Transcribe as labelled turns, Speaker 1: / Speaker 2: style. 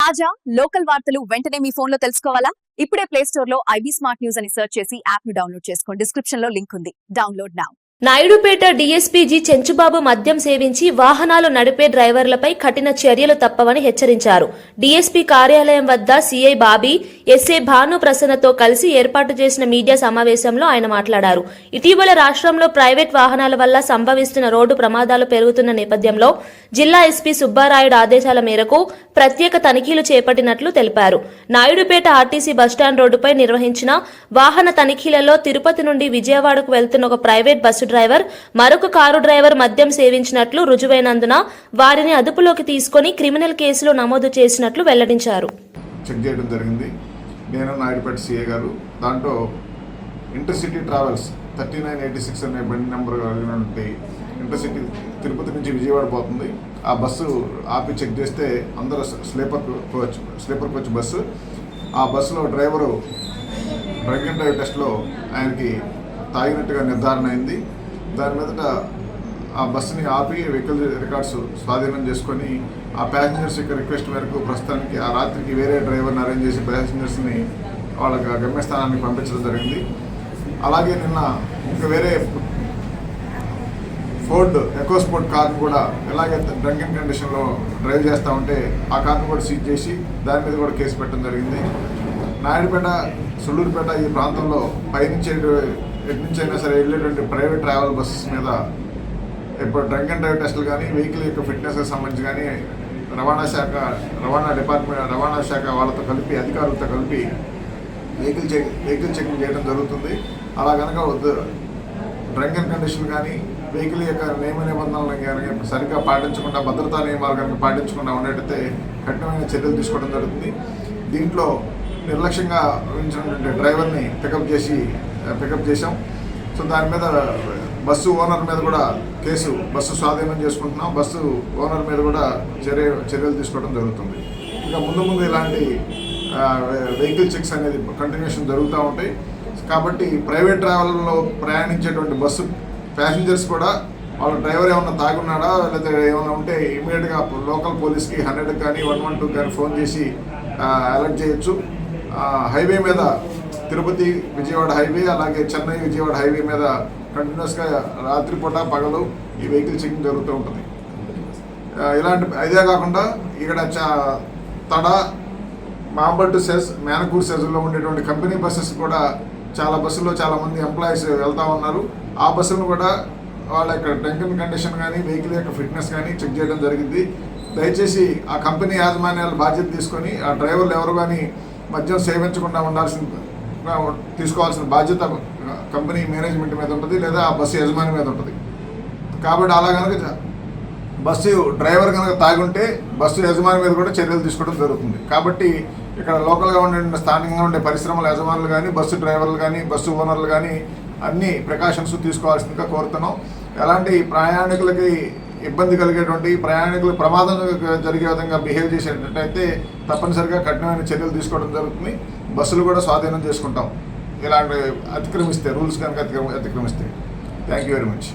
Speaker 1: తాజా లోకల్ వార్తలు వెంటనే మీ ఫోన్ లో తెలుసుకోవాలా? ఇప్పుడే ప్లే స్టోర్ లో ఐబీ స్మార్ట్ న్యూస్ అని సెర్చ్ చేసి యాప్ ను డౌన్లోడ్ చేసుకోండి. డిస్క్రిప్షన్ లో లింక్ ఉంది. Download now.
Speaker 2: Naidupeta DSP Chenchubabu మద్యం సేవించి వాహనాలు నడిపే డ్రైవర్లపై కఠిన చర్యలు తప్పవని హెచ్చరించారు. డీఎస్పీ కార్యాలయం వద్ద సీఐ బాబీ, ఎస్ఏ భాను ప్రసన్నతో కలిసి ఏర్పాటు చేసిన మీడియా సమావేశంలో ఆయన మాట్లాడారు. ఇటీవల రాష్ట్రంలో ప్రైవేట్ వాహనాల వల్ల సంభవిస్తున్న రోడ్డు ప్రమాదాలు పెరుగుతున్న నేపథ్యంలో జిల్లా ఎస్పీ సుబ్బారాయుడు ఆదేశాల మేరకు ప్రత్యేక తనిఖీలు చేపట్టినట్లు తెలిపారు. నాయుడుపేట ఆర్టీసీ బస్టాండ్ రోడ్డుపై నిర్వహించిన వాహన తనిఖీలలో తిరుపతి నుండి విజయవాడకు వెళ్తున్న ఒక ప్రైవేట్ బస్సు డ్రైవర్, మరొక కారు డ్రైవర్ మద్యం సేవించినట్లు రుజువైనందున వారిని అదుపులోకి తీసుకుని క్రిమినల్ కేసులు నమోదు చేసినట్లు వెల్లడించారు.
Speaker 3: చెక్ చేయడం జరిగింది. నేను నాయుడుపేట సిఏ గారు, దాంట్లో ఇంటర్సిటీ ట్రావెల్స్ 3986 అనే బండి నెంబర్ కలిగినటువంటి ఇంటర్సిటీ తిరుపతి నుంచి విజయవాడ పోతుంది. ఆ బస్సు ఆపి చెక్ చేస్తే అందరూ స్లీపర్ కోచ్ బస్సు. ఆ బస్సులో డ్రైవరు డ్రంక్ అండ్ డ్రైవ్ టెస్ట్లో ఆయనకి తాగినట్టుగా నిర్ధారణ అయింది. దాని మీదట ఆ బస్సుని ఆపి వెహికల్ రికార్డ్స్ స్వాధీనం చేసుకొని ఆ ప్యాసింజర్స్ యొక్క రిక్వెస్ట్ మేరకు ప్రస్తుతానికి ఆ రాత్రికి వేరే డ్రైవర్ని అరేంజ్ చేసి ప్యాసింజర్స్ని వాళ్ళ గమ్యస్థానానికి పంపించడం జరిగింది. అలాగే నిన్న ఇంకా వేరే ఫోర్డ్ ఎకోస్పోర్ట్ కార్ను కూడా ఇలాగే డ్రంకింగ్ కండిషన్లో డ్రైవ్ చేస్తూ ఉంటే ఆ కార్ను కూడా సీజ్ చేసి దాని మీద కూడా కేసు పెట్టడం జరిగింది. నాయుడుపేట, సుళ్ళూరుపేట ఈ ప్రాంతంలో పైనుంచి ఎటు నుంచి అయినా సరే వెళ్ళేటువంటి ప్రైవేట్ ట్రావెల్ బస్సెస్ మీద ఇప్పుడు డ్రంక్ అండ్ డ్రైవ్ టెస్టులు కానీ, వెహికల్ యొక్క ఫిట్నెస్కి సంబంధించి కానీ రవాణా శాఖ వాళ్ళతో కలిపి, అధికారులతో కలిపి వెహికల్ చెకింగ్ చేయడం జరుగుతుంది. అలా కనుక డ్రంక్ అండ్ కండిషన్ కానీ, వెహికల్ యొక్క నియమ నిబంధనలు కానీ సరిగ్గా పాటించకుండా, భద్రతా నియమాలు కనుక పాటించకుండా ఉండేటైతే కఠినమైన చర్యలు తీసుకోవడం జరుగుతుంది. దీంట్లో నిర్లక్ష్యంగా ఉంచినటువంటి డ్రైవర్ని పికప్ చేశాం. సో దాని మీద బస్సు ఓనర్ మీద కూడా బస్సు స్వాధీనం చేసుకుంటున్నాం. బస్సు ఓనర్ మీద కూడా చర్యలు తీసుకోవడం జరుగుతుంది. ఇంకా ముందు ఇలాంటి వెహికల్ చెక్స్ అనేది కంటిన్యూషన్ జరుగుతూ ఉంటాయి. కాబట్టి ప్రైవేట్ ట్రావెల్లో ప్రయాణించేటువంటి బస్సు ప్యాసింజర్స్ కూడా వాళ్ళ డ్రైవర్ ఏమన్నా తాగున్నాడా లేకపోతే ఏమైనా ఉంటే ఇమీడియట్గా లోకల్ పోలీస్కి 100 కానీ 112 కానీ ఫోన్ చేసి అలర్ట్ చేయొచ్చు. హైవే మీద తిరుపతి విజయవాడ హైవే, అలాగే చెన్నై విజయవాడ హైవే మీద కంటిన్యూస్గా రాత్రిపూట పగలు ఈ వెహికల్ చెకింగ్ జరుగుతూ ఉంటుంది. ఇలాంటి ఇదే కాకుండా ఇక్కడ తడ, మాంబట్టు మేనకూరు సెజ్లో ఉండేటువంటి కంపెనీ బస్సెస్ కూడా చాలా బస్సుల్లో చాలామంది ఎంప్లాయీస్ వెళ్తూ ఉన్నారు. ఆ బస్సులను కూడా వాళ్ళ యొక్క డ్రంకింగ్ కండిషన్ కానీ, వెహికల్ యొక్క ఫిట్నెస్ కానీ చెక్ చేయడం జరిగింది. దయచేసి ఆ కంపెనీ యాజమాన్యాలు బాధ్యత తీసుకొని ఆ డ్రైవర్లు ఎవరు కానీ మద్యం సేవించకుండా తీసుకోవాల్సిన బాధ్యత కంపెనీ మేనేజ్మెంట్ మీద ఉంటుంది, లేదా ఆ బస్సు యజమాని మీద ఉంటుంది. కాబట్టి అలా కనుక బస్సు డ్రైవర్ కనుక తాగుంటే బస్సు యజమాని మీద కూడా చర్యలు తీసుకోవడం జరుగుతుంది. కాబట్టి ఇక్కడ లోకల్గా ఉండే స్థానికంగా ఉండే పరిశ్రమల యజమానులు కానీ, బస్సు డ్రైవర్లు కానీ, బస్సు ఓనర్లు కానీ అన్ని ప్రికాషన్స్ తీసుకోవాల్సిందిగా కోరుతున్నాం. ఎలాంటి ప్రయాణికులకి ఇబ్బంది కలిగేటువంటి, ప్రయాణికులు ప్రమాదం జరిగే విధంగా బిహేవ్ చేసేటట్టయితే తప్పనిసరిగా కఠినమైన చర్యలు తీసుకోవడం జరుగుతుంది. బస్సులు కూడా స్వాధీనం చేసుకుంటాం ఇలాంటి రూల్స్ కనుక అతిక్రమిస్తే. Thank you very much.